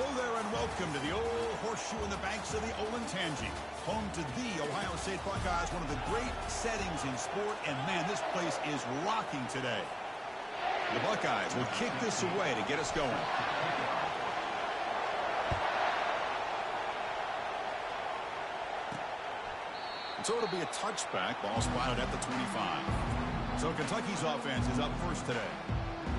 Hello there and welcome to the old horseshoe in the banks of the Olentangy, home to the Ohio State Buckeyes, one of the great settings in sport, and man, this place is rocking today. The Buckeyes will kick this away to get us going. And so it'll be a touchback, ball spotted at the 25. So Kentucky's offense is up first today.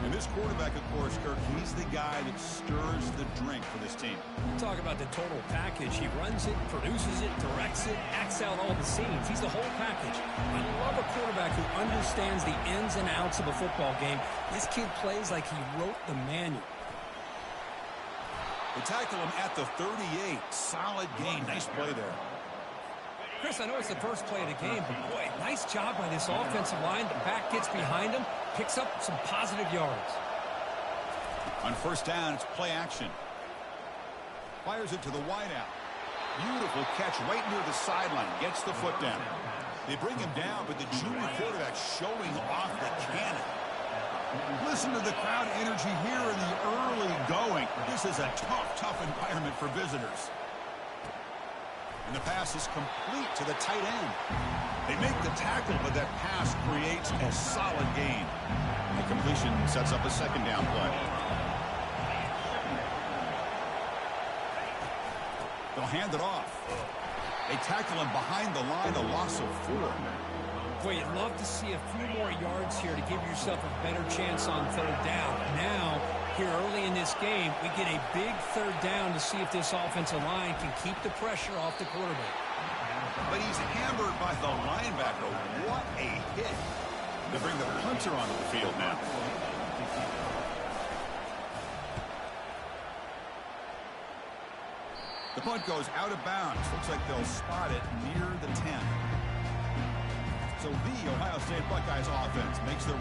And this quarterback, of course, Kirk, he's the guy that stirs the drink for this team. Talk about the total package. He runs it, produces it, directs it, acts out all the scenes. He's the whole package. I love a quarterback who understands the ins and outs of a football game. This kid plays like he wrote the manual. They tackle him at the 38. Solid gain. Nice play there. Chris, I know it's the first play of the game, but boy, nice job by this offensive line. The back gets behind him, picks up some positive yards. On first down, it's play action. Fires it to the wideout. Beautiful catch right near the sideline. Gets the foot down. They bring him down, but the junior quarterback showing off the cannon. Listen to the crowd energy here in the early going. This is a tough environment for visitors. And the pass is complete to the tight end. They make the tackle, but that pass creates a solid gain. The completion sets up a second down play. They'll hand it off. They tackle him behind the line, a loss of 4. Boy, you'd love to see a few more yards here to give yourself a better chance on third down. Now, here early in this game, we get a big third down to see if this offensive line can keep the pressure off the quarterback. But he's hammered by the linebacker. What a hit. They bring the punter onto the field now. The punt goes out of bounds. Looks like they'll spot it near the 10. So the Ohio State Buckeyes offense makes their...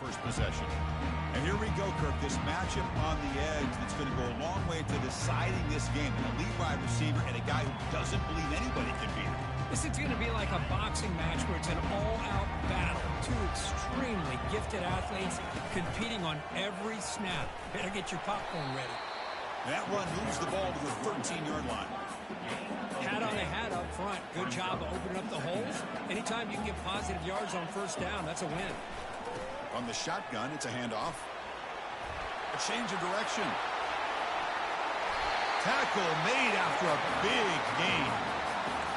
first possession. And here we go, Kirk. This matchup on the edge that's going to go a long way to deciding this game. An elite wide receiver and a guy who doesn't believe anybody can beat him. This is going to be like a boxing match where it's an all-out battle. Two extremely gifted athletes competing on every snap. Better get your popcorn ready. That run moves the ball to the 13-yard line. Hat on a hat up front. Good job of opening up the holes. Anytime you can get positive yards on first down, that's a win. On the shotgun, it's a handoff. A change of direction. Tackle made after a big gain.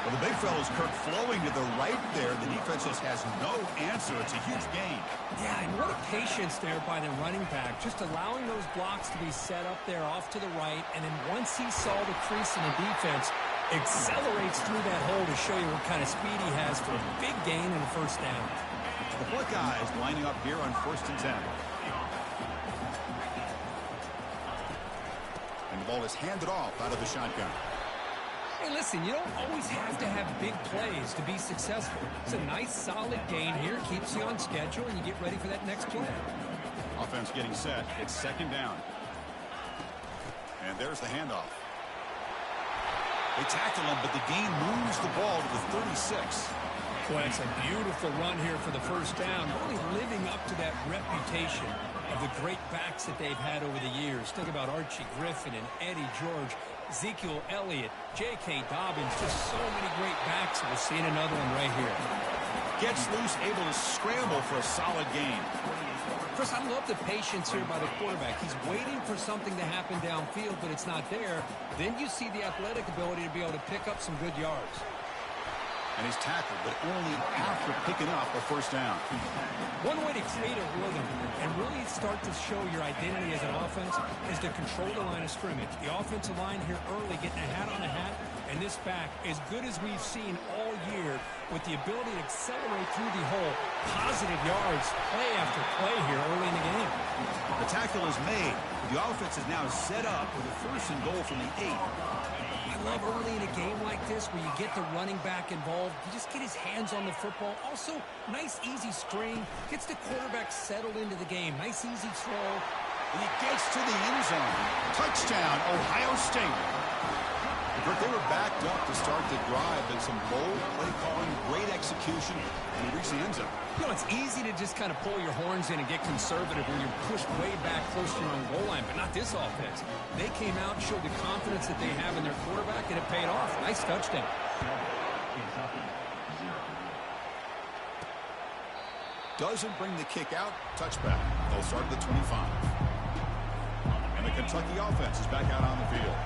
Well, the big fellow's Kirk flowing to the right there. The defense just has no answer. It's a huge gain. Yeah, and what a patience there by the running back. Just allowing those blocks to be set up there off to the right. And then once he saw the crease in the defense, accelerates through that hole to show you what kind of speed he has for a big gain and a first down. The Buckeyes lining up here on 1st and 10. And the ball is handed off out of the shotgun. Hey, listen, you don't always have to have big plays to be successful. It's a nice, solid gain here. Keeps you on schedule, and you get ready for that next play. Offense getting set. It's second down. And there's the handoff. They tackle him, but the gain moves the ball to the 36. Boy, it's a beautiful run here for the first down. Really living up to that reputation of the great backs that they've had over the years. Think about Archie Griffin and Eddie George, Ezekiel Elliott, J.K. Dobbins. Just so many great backs. We're seeing another one right here. Gets loose, able to scramble for a solid gain. Chris, I love the patience here by the quarterback. He's waiting for something to happen downfield, but it's not there. Then you see the athletic ability to be able to pick up some good yards. And he's tackled, but only after picking up a first down. One way to create a rhythm and really start to show your identity as an offense is to control the line of scrimmage. The offensive line here early getting a hat on a hat, and this back, as good as we've seen all year, with the ability to accelerate through the hole. Positive yards, play after play here early in the game. The tackle is made. The offense is now set up with a 1st and goal from the 8. I love early in a game like this where you get the running back involved. You just get his hands on the football. Also, nice, easy screen. Gets the quarterback settled into the game. Nice, easy throw. And he gets to the end zone. Touchdown, Ohio State. But they were backed up to start the drive, and some bold play calling, great execution, and he reached the end zone. You know, it's easy to just kind of pull your horns in and get conservative when you're pushed way back close to your own goal line, but not this offense. They came out and showed the confidence that they have in their quarterback, and it paid off. Nice touchdown. Doesn't bring the kick out. Touchback. They'll start at the 25. And the Kentucky offense is back out on the field.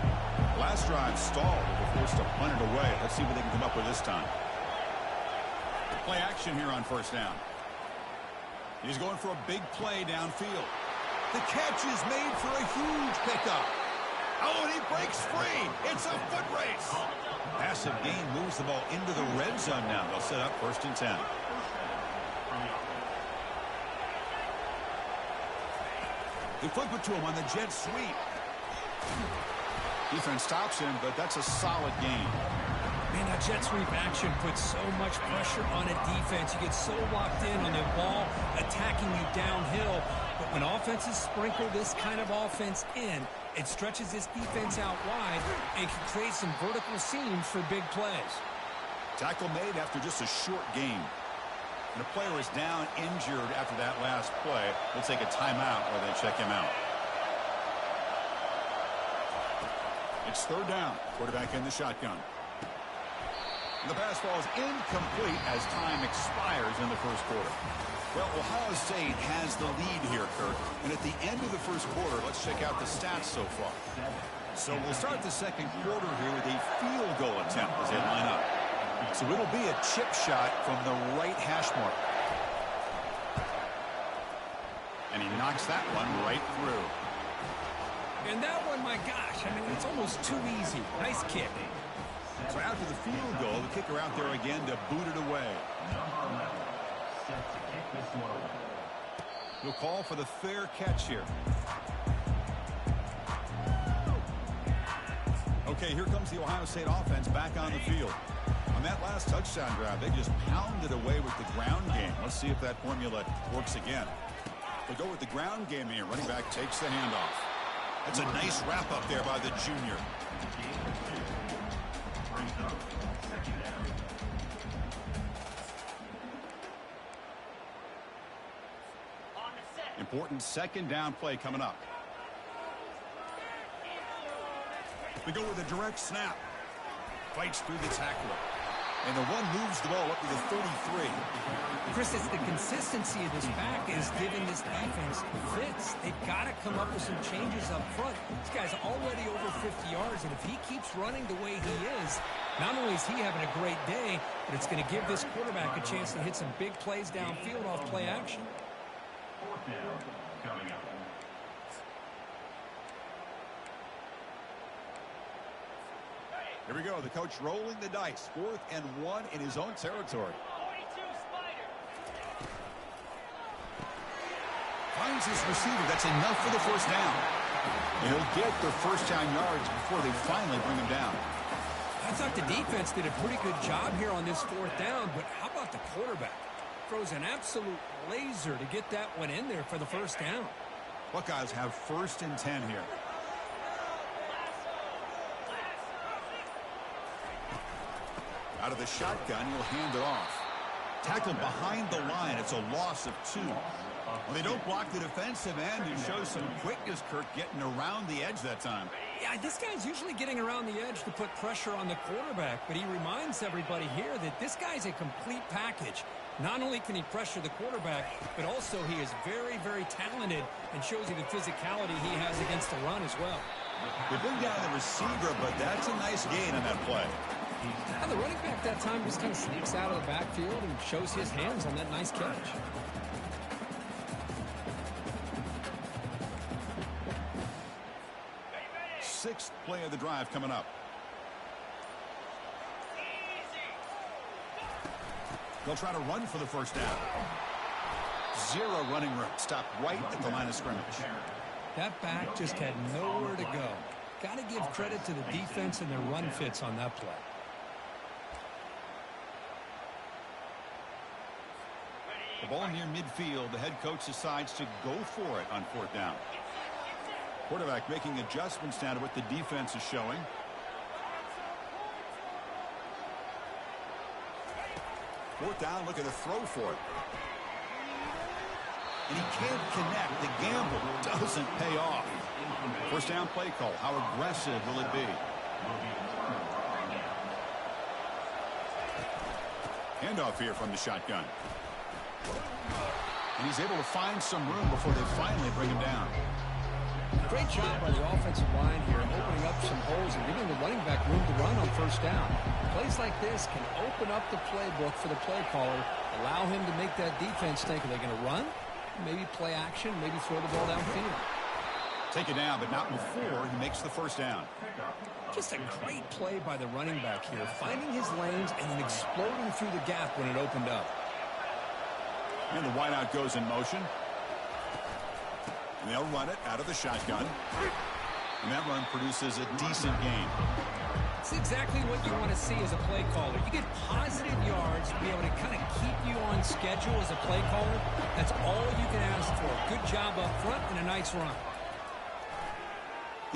Last drive stalled. They were forced to punt it away. Let's see what they can come up with this time. Play action here on first down. He's going for a big play downfield. The catch is made for a huge pickup. Oh, and he breaks free. It's a foot race. Massive gain moves the ball into the red zone now. They'll set up 1st and 10. They flip it to him on the jet sweep. Defense stops him, but that's a solid gain. Man, that jet sweep action puts so much pressure on a defense. You get so locked in on the ball attacking you downhill. But when offenses sprinkle this kind of offense in, it stretches this defense out wide and can create some vertical seams for big plays. Tackle made after just a short game. And the player is down injured after that last play. We'll take a timeout where they check him out. It's 3rd down. Quarterback in the shotgun. And the pass falls incomplete as time expires in the first quarter. Well, Ohio State has the lead here, Kirk. And at the end of the first quarter, let's check out the stats so far. So we'll start the second quarter here with a field goal attempt as they line up. So it'll be a chip shot from the right hash mark. And he knocks that one right through. And that one, my gosh, I mean, it's almost too easy. Nice kick. So after the field goal, the kicker out there again to boot it away. He'll call for the fair catch here. Okay, here comes the Ohio State offense back on the field. On that last touchdown drive, they just pounded away with the ground game. Let's see if that formula works again. They go with the ground game here. Running back takes the handoff. That's a nice wrap up there by the junior. Important 2nd down play coming up. We go with a direct snap. Fights through the tackler. And the one moves the ball up to the 33. Chris, it's the consistency of this back is giving this defense fits. They've got to come up with some changes up front. This guy's already over 50 yards, and if he keeps running the way he is, not only is he having a great day, but it's going to give this quarterback a chance to hit some big plays downfield off play action. 4th down coming up. Here we go. The coach rolling the dice. 4th and 1 in his own territory. Finds his receiver. That's enough for the 1st down. And he'll get the 1st down yards before they finally bring him down. I thought the defense did a pretty good job here on this 4th down, but how about the quarterback? Throws an absolute laser to get that one in there for the 1st down. Buckeyes have 1st and 10 here. Out of the shotgun, he'll hand it off. Tackled behind the line. It's a loss of 2. Well, they don't block the defensive end and show some quickness, Kirk, getting around the edge that time. Yeah, this guy's usually getting around the edge to put pressure on the quarterback, but he reminds everybody here that this guy's a complete package. Not only can he pressure the quarterback, but also he is very, very talented and shows you the physicality he has against the run as well. They bring down the receiver, but that's a nice gain on that play. And the running back that time just kind of sneaks out of the backfield and shows his hands on that nice catch. Sixth play of the drive coming up. They'll try to run for the 1st down. 0 running room. Stopped right at the line of scrimmage. That back just had nowhere to go. Got to give credit to the defense and their run fits on that play. The ball near midfield. The head coach decides to go for it on 4th down. Quarterback making adjustments now to what the defense is showing. Fourth down, looking to throw for it. And he can't connect. The gamble doesn't pay off. First down play call. How aggressive will it be? Handoff here from the shotgun. And he's able to find some room before they finally bring him down. Great job by the offensive line here, opening up some holes and giving the running back room to run on first down. Plays like this can open up the playbook for the play caller, allow him to make that defense think, are they going to run? Maybe play action, maybe throw the ball downfield. Take it down, but not before he makes the first down. Just a great play by the running back here, finding his lanes and then exploding through the gap when it opened up. And the wideout goes in motion. And they'll run it out of the shotgun. And that run produces a decent gain. It's exactly what you want to see as a play caller. You get positive yards to be able to kind of keep you on schedule as a play caller. That's all you can ask for. Good job up front and a nice run.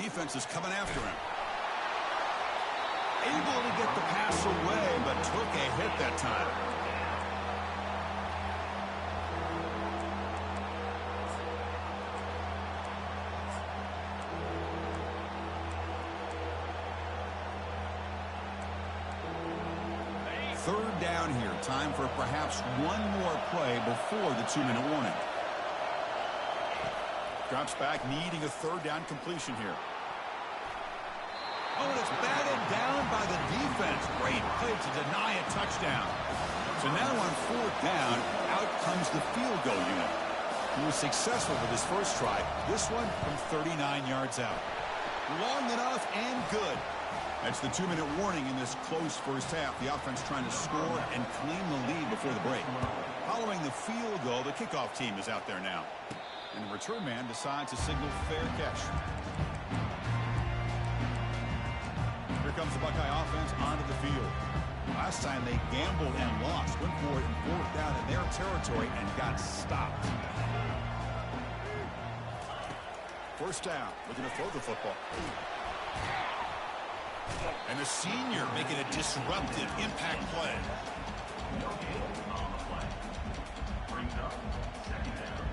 Defense is coming after him. Able to get the pass away, but took a hit that time. Third down here. Time for perhaps one more play before the 2-minute warning. Drops back, needing a third down completion here. Oh, and it's batted down by the defense. Great play to deny a touchdown. So now on fourth down, out comes the field goal unit. He was successful with his first try. This one from 39 yards out. Long enough and good. That's the 2-minute warning in this close first half. The offense trying to score and claim the lead before the break. Following the field goal, the kickoff team is out there now. And the return man decides to signal fair catch. Here comes the Buckeye offense onto the field. Last time they gambled and lost. Went for it in fourth down in their territory and got stopped. First down, looking to throw the football. And the senior making a disruptive impact play. Brings up second down.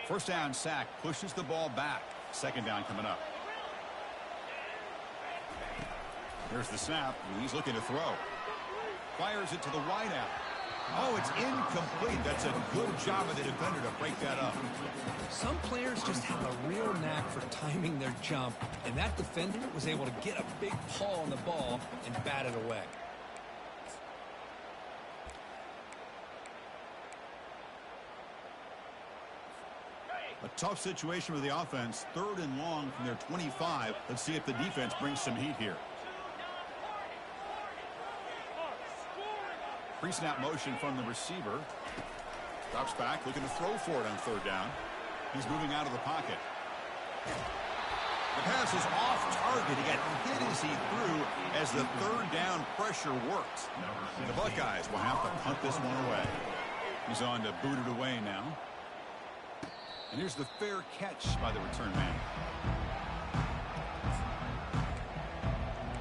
First down sack pushes the ball back. Second down coming up. There's the snap, and he's looking to throw. Fires it to the wideout. Oh, it's incomplete. That's a good job of the defender to break that up. Some players just have a real knack for timing their jump, and that defender was able to get a big paw on the ball and bat it away. A tough situation for the offense. Third and long from their 25. Let's see if the defense brings some heat here. Pre-snap motion from the receiver. Drops back, looking to throw for it on third down. He's moving out of the pocket. The pass is off target. He got hit as he threw as the third down pressure worked. The Buckeyes will have to punt this one away. He's on to boot it away now. And here's the fair catch by the return man.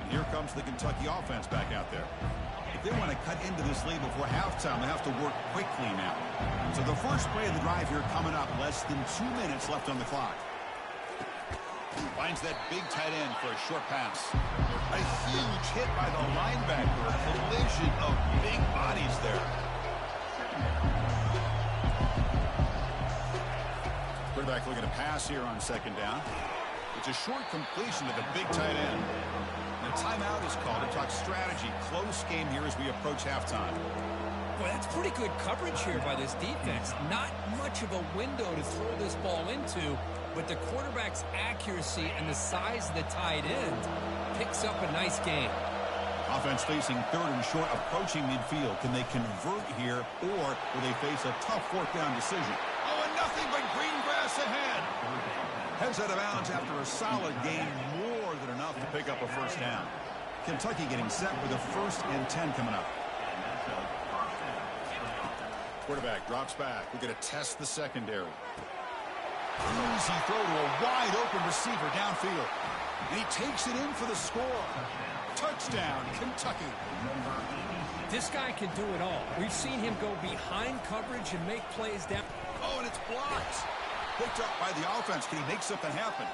And here comes the Kentucky offense back out there. If they want to cut into this lead before halftime, they have to work quickly now. So the first play of the drive here coming up. Less than 2 minutes left on the clock. Finds that big tight end for a short pass. A huge hit by the linebacker. A collision of big bodies there. Quarterback looking to pass here on second down. It's a short completion to the big tight end. And a timeout is called to talk strategy. Close game here as we approach halftime. Boy, that's pretty good coverage here by this defense. Not much of a window to throw this ball into, but the quarterback's accuracy and the size of the tight end picks up a nice game. Offense facing third and short, approaching midfield. Can they convert here, or will they face a tough fourth down decision? Oh, and nothing but green grass ahead. Heads out of bounds after a solid gain, more than enough to pick up a first down. Kentucky getting set with a 1st and 10 coming up. Quarterback drops back. We're going to test the secondary. Easy throw to a wide-open receiver downfield. And he takes it in for the score. Touchdown, Kentucky. This guy can do it all. We've seen him go behind coverage and make plays down. Oh, and it's blocked. Picked up by the offense. Can he make something happen?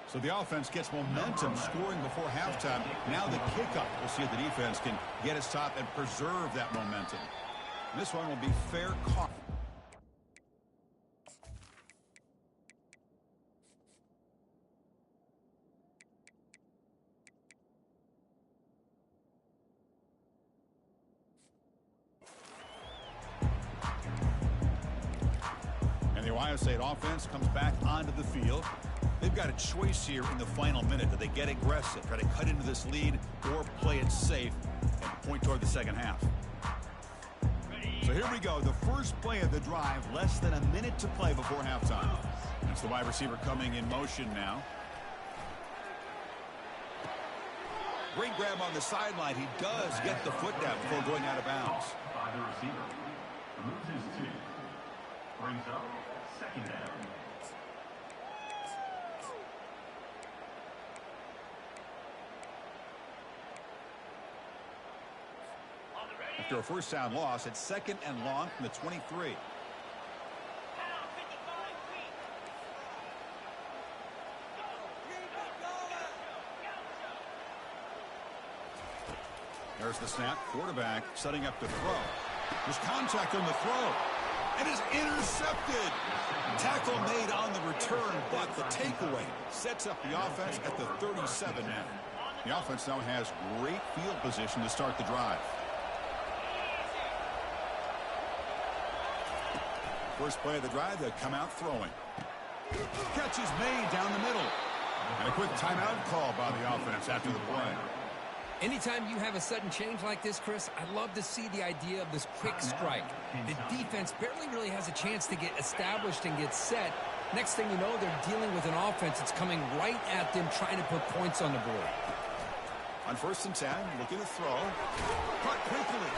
So the offense gets momentum scoring before halftime. Now the kickoff. We'll see if the defense can get his top and preserve that momentum. This one will be fair caught. And the Ohio State offense comes back onto the field. They've got a choice here in the final minute. Do they get aggressive, try to cut into this lead, or play it safe and point toward the second half? So here we go. The first play of the drive, less than a minute to play before halftime. That's the wide receiver coming in motion now. Great grab on the sideline. He does get the foot down before going out of bounds. By the receiver. Loses 2. Brings up second down. After a first down loss, it's second and long from the 23. There's the snap. Quarterback setting up to throw. There's contact on the throw. It is intercepted. Tackle made on the return, but the takeaway sets up the offense at the 37 now. The offense now has great field position to start the drive. First play of the drive, they come out throwing. Catch is made down the middle. And a quick timeout call by the offense after the play. Anytime you have a sudden change like this, Chris, I love to see the idea of this quick strike. The defense barely really has a chance to get established and get set. Next thing you know, they're dealing with an offense that's coming right at them, trying to put points on the board. On 1st and 10, looking to throw. Caught quickly.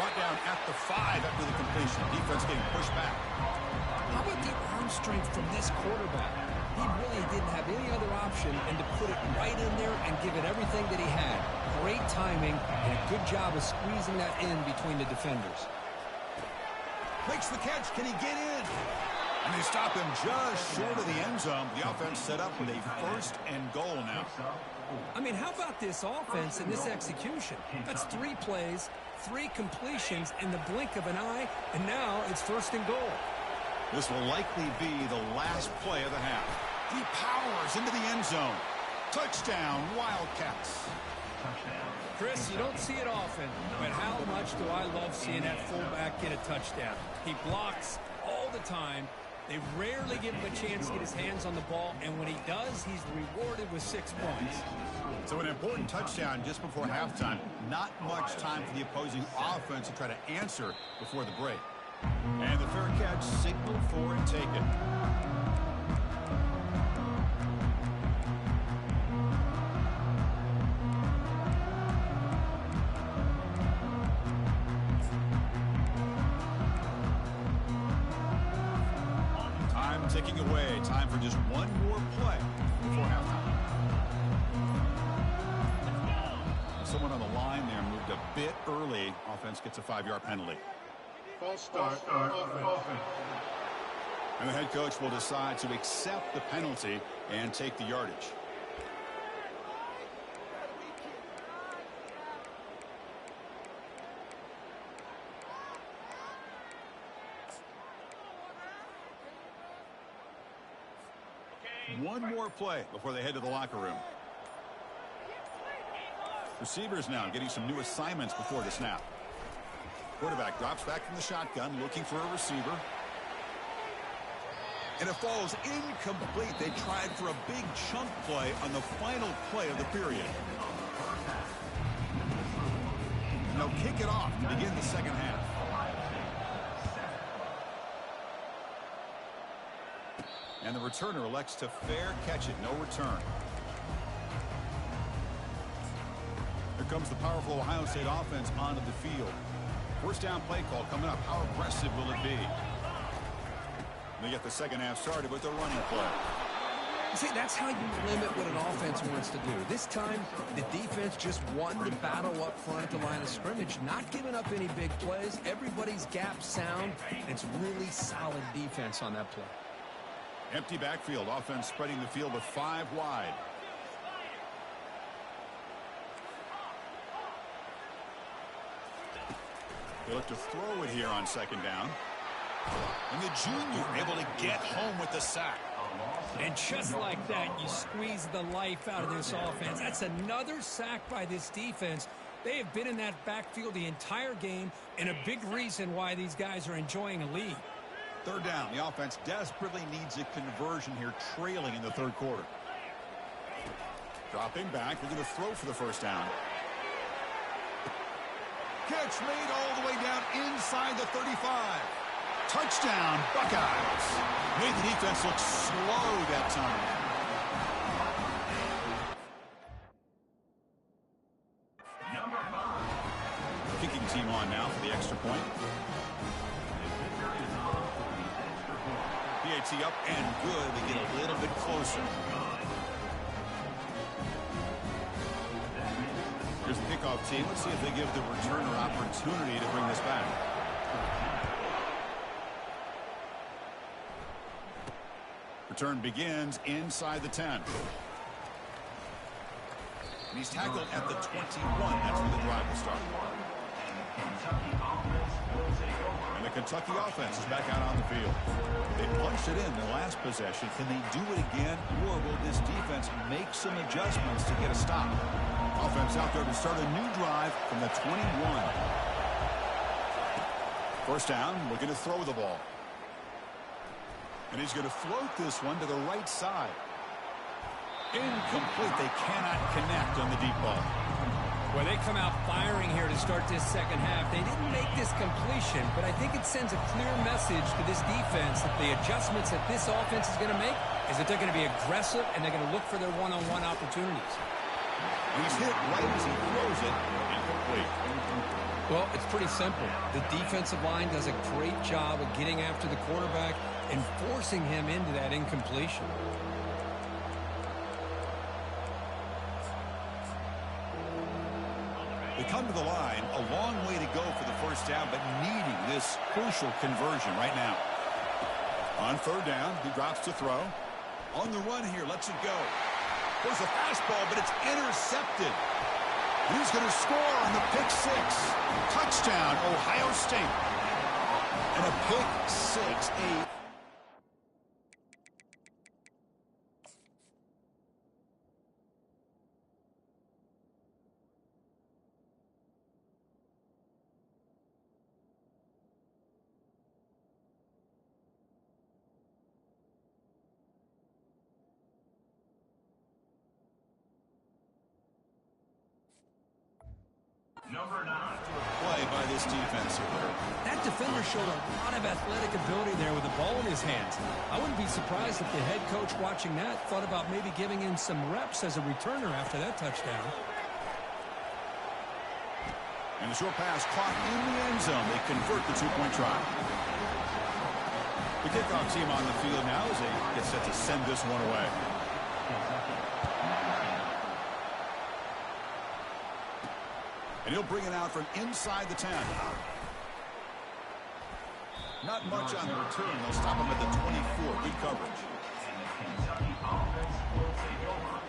Brought down at the 5 after the completion. Defense getting pushed back. How about the arm strength from this quarterback? He really didn't have any other option and to put it right in there and give it everything that he had. Great timing and a good job of squeezing that in between the defenders. Makes the catch. Can he get in? And they stop him just short of the end zone. The offense set up with a 1st and goal now. I mean, how about this offense and this execution? That's 3 plays, 3 completions in the blink of an eye, and now it's 1st and goal. This will likely be the last play of the half. He powers into the end zone. Touchdown, Wildcats. Chris, you don't see it often, but how much do I love seeing that fullback get a touchdown? He blocks all the time. They rarely give him a chance to get his hands on the ball, and when he does, he's rewarded with 6 points. So an important touchdown just before halftime. Not much time for the opposing offense to try to answer before the break. And the fair catch signaled for and taken. Time ticking away. Time for just one more play before halftime. Someone on the line there moved a bit early. Offense gets a 5-yard penalty. False start. Offense. And the head coach will decide to accept the penalty and take the yardage. One more play before they head to the locker room. Receivers now getting some new assignments before the snap. Quarterback drops back from the shotgun, looking for a receiver. And it falls incomplete. They tried for a big chunk play on the final play of the period. And they'll kick it off to begin the second half. And the returner elects to fair catch it. No return. Here comes the powerful Ohio State offense onto the field. First down play call coming up. How aggressive will it be? They get the second half started with a running play. See, that's how you limit what an offense wants to do. This time, the defense just won the battle up front at the line of scrimmage, not giving up any big plays. Everybody's gap sound. It's really solid defense on that play. Empty backfield. Offense spreading the field with 5 wide. They look to throw it here on second down. And the junior able to get home with the sack. And just like that, you squeeze the life out of this offense. That's another sack by this defense. They have been in that backfield the entire game, and a big reason why these guys are enjoying a lead. Third down. The offense desperately needs a conversion here, trailing in the third quarter. Dropping back. They're going to throw for the first down. Catch made all the way down inside the 35. Touchdown, Buckeyes. Made the defense look slow that time. Kicking team on now for the extra point. PAT up and good. They get a little bit closer. Here's the kickoff team. Let's see if they give the returner opportunity to bring this back. Return begins inside the 10. And he's tackled at the 21. That's where the drive will start. And the Kentucky offense is back out on the field. They punched it in the last possession. Can they do it again, or will this defense make some adjustments to get a stop? Offense out there to start a new drive from the 21. First down, looking to throw the ball. And he's going to float this one to the right side. Incomplete. They cannot connect on the deep ball. Well, they come out firing here to start this second half. They didn't make this completion, but I think it sends a clear message to this defense that the adjustments that this offense is going to make is that they're going to be aggressive and they're going to look for their one-on-one opportunities. He's hit right as he throws it. Incomplete. Well, it's pretty simple. The defensive line does a great job of getting after the quarterback and forcing him into that incompletion. They come to the line, a long way to go for the first down, but needing this crucial conversion right now. On third down, he drops to throw. On the run here, lets it go. There's a fastball, but it's intercepted. He's going to score on the pick six. Touchdown, Ohio State. And a pick six, Number 9. play by this defense here. That defender showed a lot of athletic ability there with the ball in his hands. I wouldn't be surprised if the head coach watching that thought about maybe giving him some reps as a returner after that touchdown. And the short pass caught in the end zone. They convert the two-point try. The kickoff team on the field now as they get set to send this one away. And he'll bring it out from inside the 10. Not much on the return. They'll stop him at the 24. Good coverage.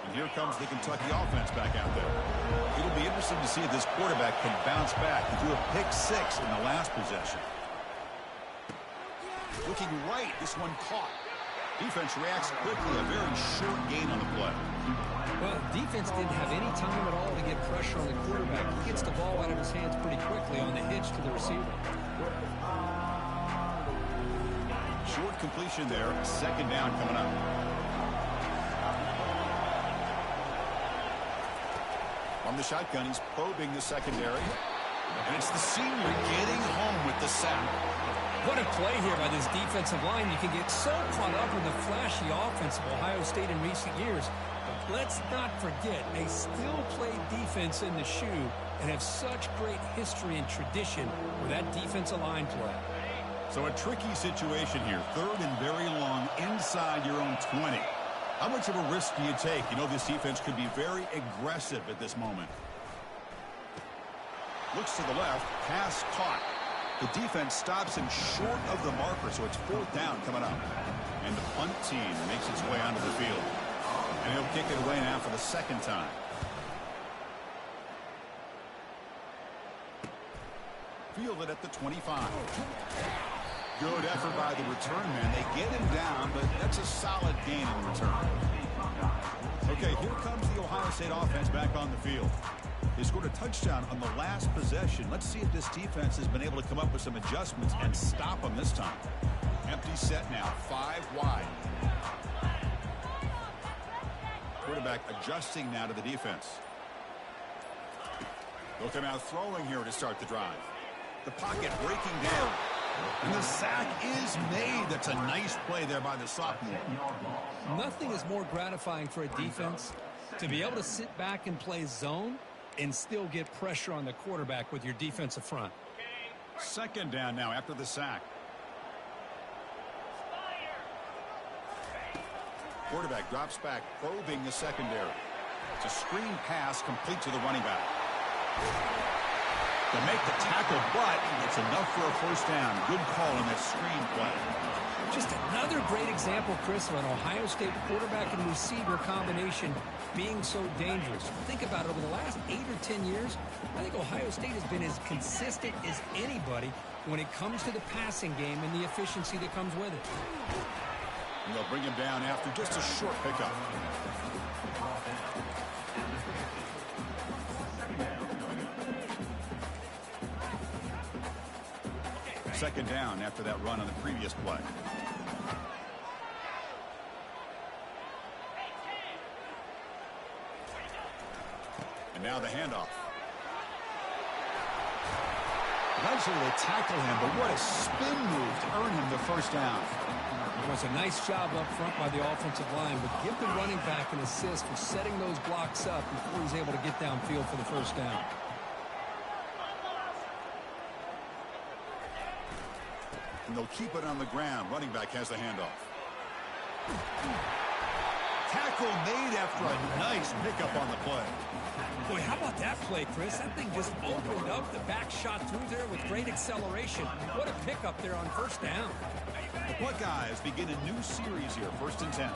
And here comes the Kentucky offense back out there. It'll be interesting to see if this quarterback can bounce back. He threw a pick six in the last possession. Looking right, this one caught. Defense reacts quickly. A very short gain on the play. Well, defense didn't have any time at all to get pressure on the quarterback. He gets the ball out of his hands pretty quickly on the hitch to the receiver. Short completion there. Second down coming up. From the shotgun, he's probing the secondary. And it's the senior getting home with the sack. What a play here by this defensive line. You can get so caught up in the flashy offense of Ohio State in recent years. Let's not forget, they still play defense in the shoe and have such great history and tradition with that defensive line play. So a tricky situation here. 3rd and very long inside your own 20. How much of a risk do you take? You know this defense could be very aggressive at this moment. Looks to the left. Pass caught. The defense stops him short of the marker, so it's 4th down coming up. And the punt team makes its way onto the field. And he'll kick it away now for the 2nd time. Fielded at the 25. Good effort by the return man. They get him down, but that's a solid gain in return. Okay, here comes the Ohio State offense back on the field. They scored a touchdown on the last possession. Let's see if this defense has been able to come up with some adjustments and stop them this time. Empty set now, 5 wide. Quarterback adjusting now to the defense. They'll come out throwing here to start the drive. The pocket breaking down. And the sack is made. That's a nice play there by the sophomore. Nothing is more gratifying for a defense to be able to sit back and play zone and still get pressure on the quarterback with your defensive front. 2nd down now after the sack. Quarterback drops back, probing the secondary. It's a screen pass complete to the running back. To make the tackle, but it's enough for a 1st down. Good call on that screen play. Just another great example, Chris, of an Ohio State quarterback and receiver combination being so dangerous. Think about it. Over the last 8 or 10 years, I think Ohio State has been as consistent as anybody when it comes to the passing game and the efficiency that comes with it. And they'll bring him down after just a short pickup. 2nd down after that run on the previous play. And now the handoff. Eventually they tackle him, but what a spin move to earn him the 1st down. It was a nice job up front by the offensive line, but give the running back an assist for setting those blocks up before he's able to get downfield for the 1st down. And they'll keep it on the ground. Running back has the handoff. Tackle made after a nice pickup on the play. Boy, how about that play, Chris? That thing just opened up. The back shot through there with great acceleration. What a pickup there on 1st down. The Buckeyes begin a new series here. 1st and 10.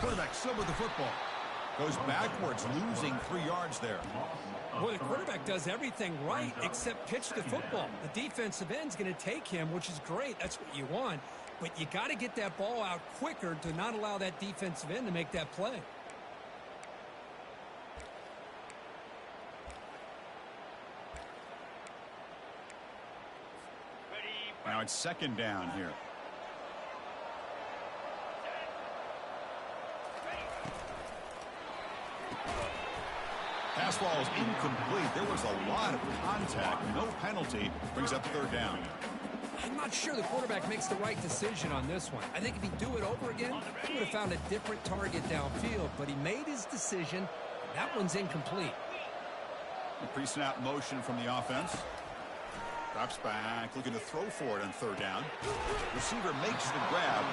Quarterback still with the football. Goes backwards, losing 3 yards there. Well, the quarterback does everything right except pitch the football. The defensive end's going to take him, which is great. That's what you want. But you got to get that ball out quicker to not allow that defensive end to make that play. Now it's 2nd down here. Pass ball is incomplete. There was a lot of contact. No penalty. Brings up 3rd down. I'm not sure the quarterback makes the right decision on this one. I think if he'd do it over again, he would have found a different target downfield. But he made his decision. That one's incomplete. A pre-snap motion from the offense. Drops back, looking to throw for it on 3rd down. Receiver makes the grab.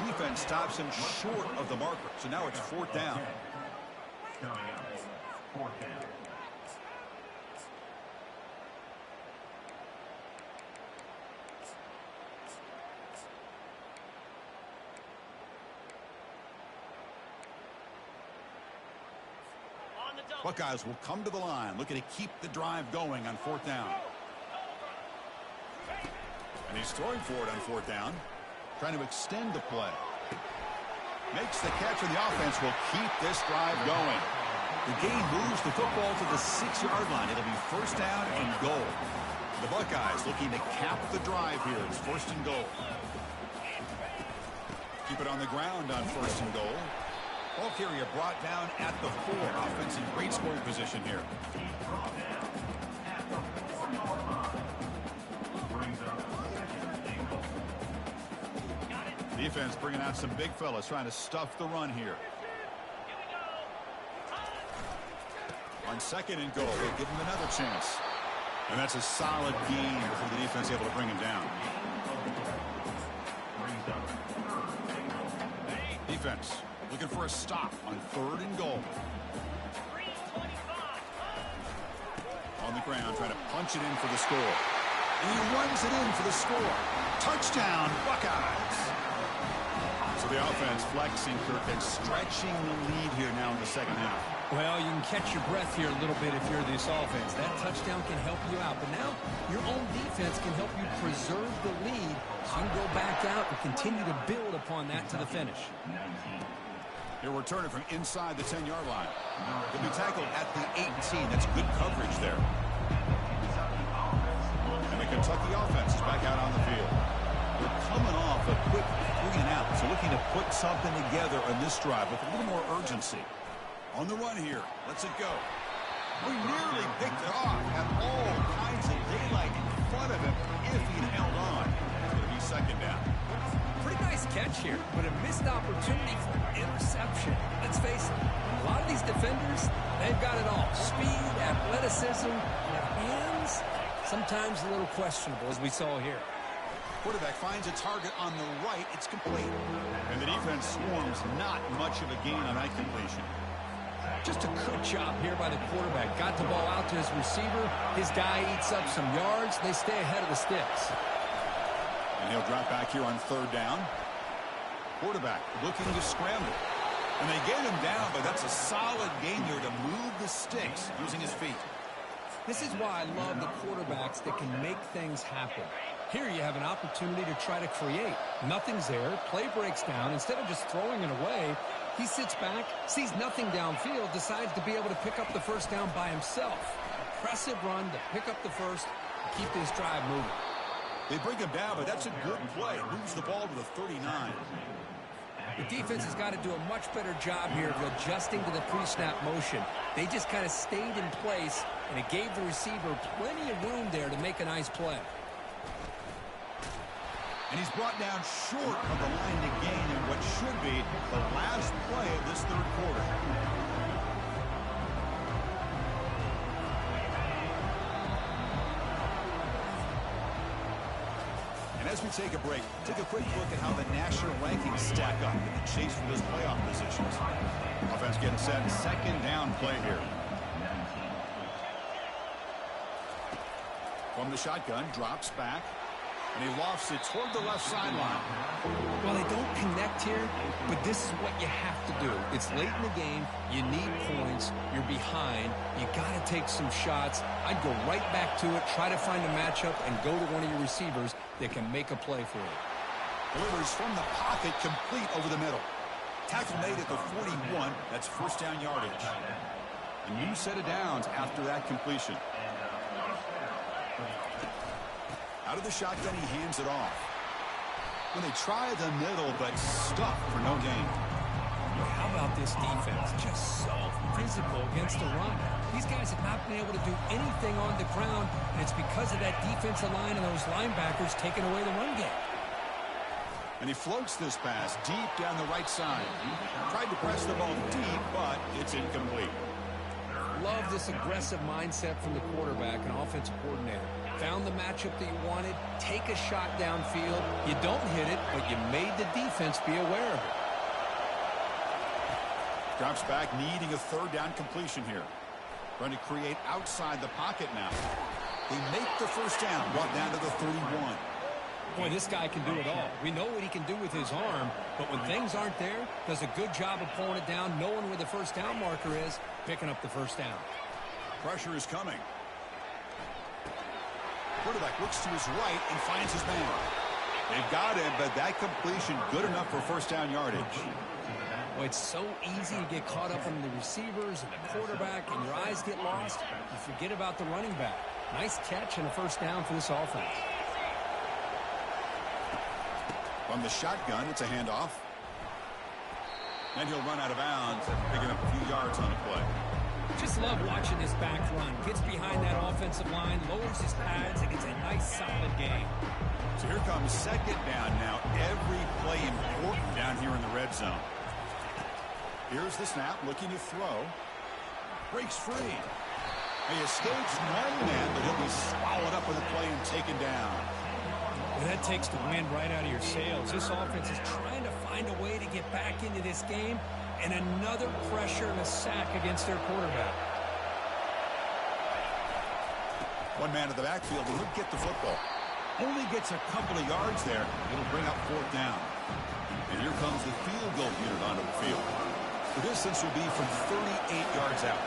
Defense stops him short of the marker. So now it's 4th down. Coming up, 4th down. Buckeyes will come to the line, looking to keep the drive going on 4th down. And he's throwing for it on 4th down, trying to extend the play. Makes the catch, and the offense will keep this drive going. The game moves the football to the 6-yard line. It'll be 1st down and goal. The Buckeyes looking to cap the drive here. It's 1st and goal. Keep it on the ground on 1st and goal. Ball carrier brought down at the 4. Offense in great scoring position here. Brings up 2nd Defense bringing out some big fellas trying to stuff the run here. On 2nd and goal, they give him another chance. And that's a solid gain before the defense able to bring him down. Defense looking for a stop on 3rd and goal. On the ground, trying to punch it in for the score. And he runs it in for the score. Touchdown, Buckeyes. So the offense flexing, Kirk, and stretching the lead here now in the 2nd half. Well, you can catch your breath here a little bit if you're this offense. That touchdown can help you out. But now your own defense can help you preserve the lead so you can go back out and continue to build upon that to the finish. He'll return it from inside the 10-yard line. He'll be tackled at the 18. That's good coverage there. And the Kentucky offense is back out on the field. They're coming off a quick 3 and out, so looking to put something together on this drive with a little more urgency. On the run here. Let's it go. We nearly picked it off. Had all kinds of daylight in front of him if he'd held on. It's going to be 2nd down. Pretty nice catch here, but a missed opportunity for interception. Let's face it, a lot of these defenders, they've got it all. Speed, athleticism, their hands, sometimes a little questionable, as we saw here. Quarterback finds a target on the right. It's complete. And the defense swarms not much of a gain on that completion. Just a good job here by the quarterback. Got the ball out to his receiver. His guy eats up some yards. They stay ahead of the sticks. And he'll drop back here on 3rd down. Quarterback looking to scramble. And they get him down, but that's a solid gain here to move the sticks using his feet. This is why I love the quarterbacks that can make things happen. Here you have an opportunity to try to create. Nothing's there. Play breaks down. Instead of just throwing it away, he sits back, sees nothing downfield, decides to be able to pick up the 1st down by himself. Impressive run to pick up the 1st and keep this drive moving. They bring him down, but that's a good play. Moves the ball to the 39. The defense has got to do a much better job here of adjusting to the pre-snap motion. They just kind of stayed in place, and it gave the receiver plenty of room there to make a nice play. And he's brought down short of the line to gain in what should be the last play of this 3rd quarter. And as we take a break, take a quick look at how the national rankings stack up in the chase for those playoff positions. Offense getting set. 2nd down play here. From the shotgun, drops back. And he lofts it toward the left sideline. Well, they don't connect here, but this is what you have to do. It's late in the game. You need points. You're behind. You got to take some shots. I'd go right back to it, try to find a matchup, and go to one of your receivers that can make a play for you. Delivers from the pocket, complete over the middle. Tackle made at the 41. That's 1st down yardage. A new set of downs after that completion. Out of the shotgun, he hands it off. When they try the middle, but stuffed for no gain. How about this defense? Just so physical against the run. These guys have not been able to do anything on the ground, and it's because of that defensive line and those linebackers taking away the run game. And he floats this pass deep down the right side. Tried to press the ball deep, but it's incomplete. Love this aggressive mindset from the quarterback and offensive coordinator. Found the matchup that you wanted, take a shot downfield. You don't hit it, but you made the defense be aware of it. Drops back, needing a 3rd down completion here. Trying to create outside the pocket now. They make the 1st down, brought down to the 31. Boy, this guy can do it all. We know what he can do with his arm, but when things aren't there, does a good job of pulling it down, knowing where the 1st down marker is, picking up the 1st down. Pressure is coming. Quarterback looks to his right and finds his man. They've got him, but that completion good enough for 1st down yardage. Well, it's so easy to get caught up in the receivers and the quarterback, and your eyes get lost. You forget about the running back. Nice catch and a 1st down for this offense. From the shotgun, it's a handoff. And he'll run out of bounds, picking up a few yards on the play. Just love watching this back run. Gets behind that offensive line, lowers his pads, and gets a nice solid gain. So here comes second down now. Every play important down here in the red zone. Here's the snap, looking to throw. Breaks free. He escapes one man, but he'll be swallowed up with a play and taken down. Well, that takes the wind right out of your sails. This offense is trying to find a way to get back into this game, and another pressure and a sack against their quarterback. One man in the backfield, and he'll get the football. Only gets a couple of yards there. It'll bring up fourth down. And here comes the field goal unit onto the field. The distance will be from 38 yards out.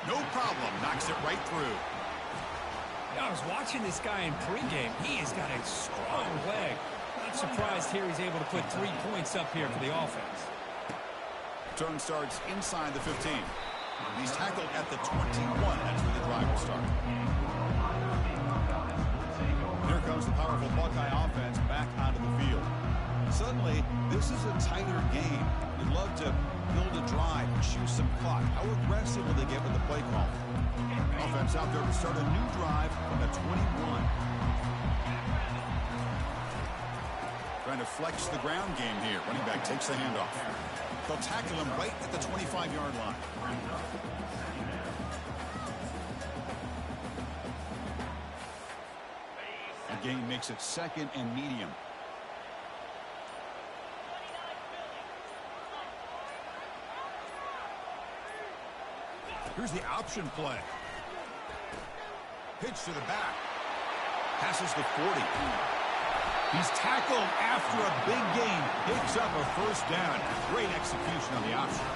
No problem. Knocks it right through. I was watching this guy in pregame. He has got a strong leg. Not surprised here he's able to put 3 points up here for the offense. Turn starts inside the 15. He's tackled at the 21. That's where the drive will start. Here comes the powerful Buckeye offense back onto the field. Suddenly, this is a tighter game. You'd love to build a drive and choose some clock. How aggressive will they get with the play call? Offense out there to start a new drive from the 21. Trying to flex the ground game here. Running back takes the handoff. They'll tackle him right at the 25-yard line. The gain makes it second and medium. Here's the option play. Pitch to the back. Passes the 40. He's tackled after a big gain. Picks up a first down. Great execution on the option.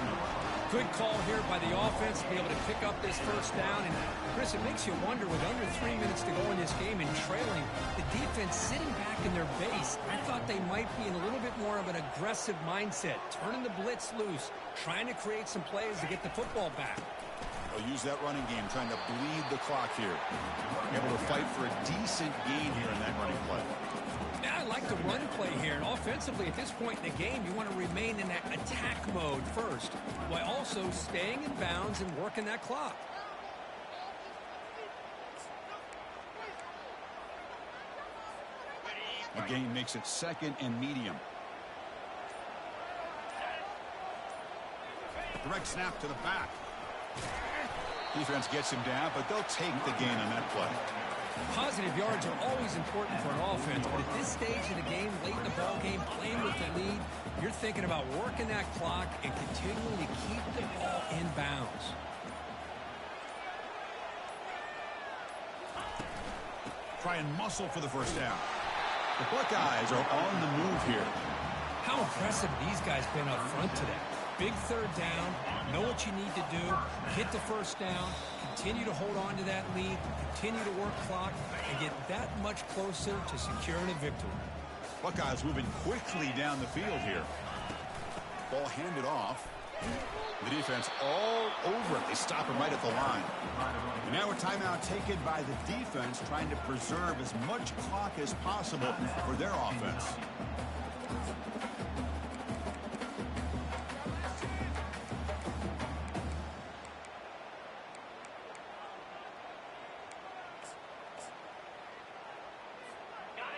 Good call here by the offense to be able to pick up this first down. And, Chris, it makes you wonder, with under 3 minutes to go in this game and trailing, the defense sitting back in their base. I thought they might be in a little bit more of an aggressive mindset, turning the blitz loose, trying to create some plays to get the football back. They'll use that running game, trying to bleed the clock here. Able to fight for a decent gain here in that running play. I like the run play here, and offensively at this point in the game, you want to remain in that attack mode first, while also staying in bounds and working that clock. The gain makes it second and medium. Direct snap to the back. Defense gets him down, but they'll take the gain on that play. Positive yards are always important for an offense, but at this stage of the game, late in the ball game, playing with the lead, you're thinking about working that clock and continuing to keep the ball in bounds. Try and muscle for the first down. The Buckeyes are on the move here. How impressive these guys been up front today. Big third down, know what you need to do, hit the first down, continue to hold on to that lead, continue to work clock, and get that much closer to securing a victory. Buckeyes moving quickly down the field here. Ball handed off. The defense all over it. They stop him right at the line. And now a timeout taken by the defense, trying to preserve as much clock as possible for their offense.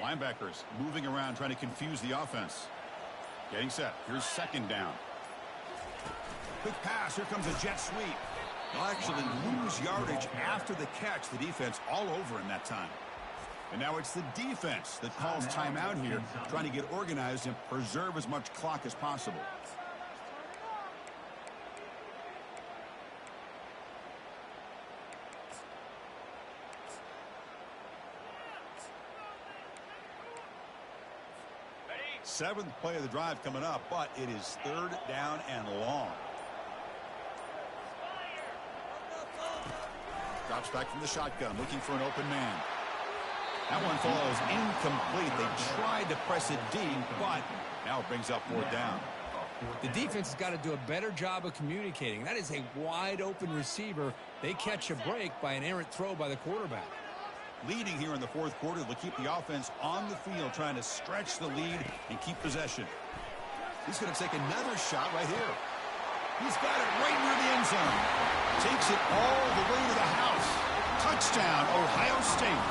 Linebackers moving around, trying to confuse the offense. Getting set. Here's second down. Quick pass. Here comes a jet sweep. They'll actually lose yardage after the catch. The defense all over in that time. And now it's the defense that calls timeout here, trying to get organized and preserve as much clock as possible. Seventh play of the drive coming up, but it is third down and long. Drops back from the shotgun, looking for an open man. That one falls incomplete. They tried to press it deep, but now it brings up fourth down. The defense has got to do a better job of communicating. That is a wide open receiver. They catch a break by an errant throw by the quarterback. Leading here in the fourth quarter, they'll keep the offense on the field, trying to stretch the lead and keep possession. He's going to take another shot right here. He's got it right near the end zone. Takes it all the way to the house. Touchdown, Ohio State.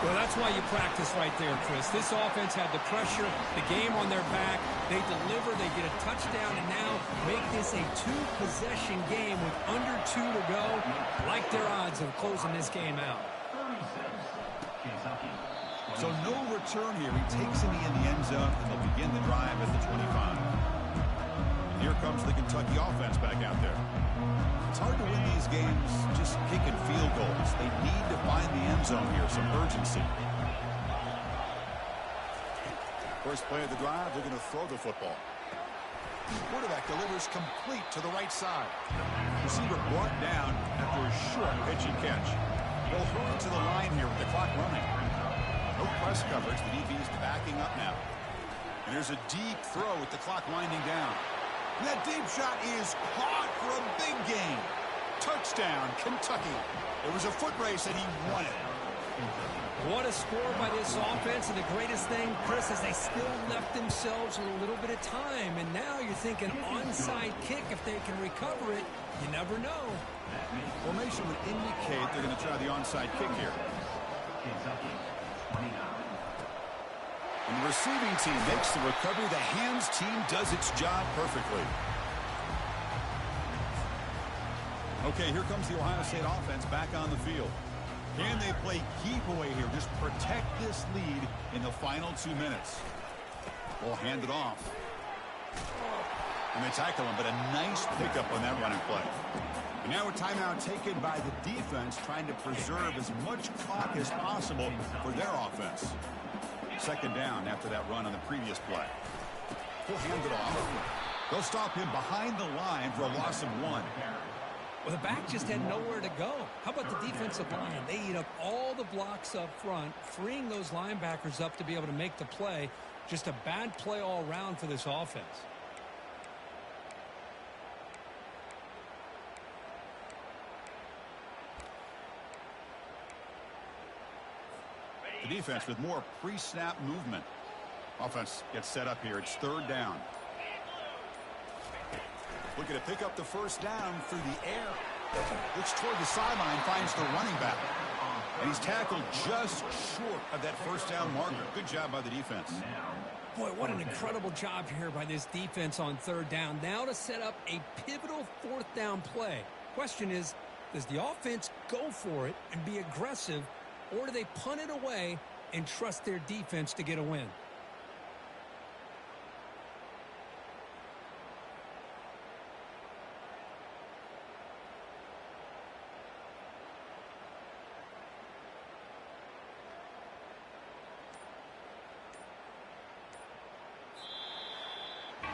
Well, that's why you practice right there, Chris. This offense had the pressure, the game on their back. They deliver, they get a touchdown, and now make this a two-possession game with under 2 to go. Like their odds of closing this game out. So no return here. He takes it in the end zone, and they'll begin the drive at the 25. And here comes the Kentucky offense back out there. It's hard to win these games just kicking field goals. They need to find the end zone here, some urgency. First play of the drive, they're going to throw the football. Quarterback delivers complete to the right side. Receiver brought down after a short pitch and catch. They'll throw it to the line here with the clock running. No press coverage. The DB is backing up now. And there's a deep throw with the clock winding down. And that deep shot is caught for a big gain. Touchdown, Kentucky. It was a foot race and he won it. What a score by this offense, and the greatest thing, Chris, is they still left themselves a little bit of time. And now you're thinking onside kick, if they can recover it, you never know. Formation would indicate they're going to try the onside kick here. And the receiving team makes the recovery. The hands team does its job perfectly. Okay, here comes the Ohio State offense back on the field. Can they play keep away here? Just protect this lead in the final 2 minutes. We'll hand it off. And they tackle him, but a nice pickup on that running play. And now a timeout taken by the defense, trying to preserve as much clock as possible for their offense. Second down after that run on the previous play. He'll hand it off. They'll stop him behind the line for a loss of 1. Well, the back just had nowhere to go. How about the defensive line? They eat up all the blocks up front, freeing those linebackers up to be able to make the play. Just a bad play all around for this offense. The defense with more pre-snap movement. Offense gets set up here. It's third down. Looking to pick up the first down through the air. Looks toward the sideline, finds the running back. And he's tackled just short of that first down marker. Good job by the defense. Boy, what an incredible job here by this defense on third down. Now to set up a pivotal fourth down play. Question is, does the offense go for it and be aggressive, or do they punt it away and trust their defense to get a win?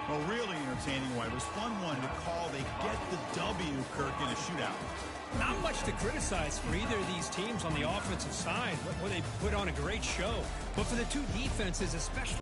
Well, really entertaining one. It was fun one to call. They get the W, Kirk, in a shootout. Not much to criticize for either of these teams on the offensive side. Well, they put on a great show. But for the two defenses, especially.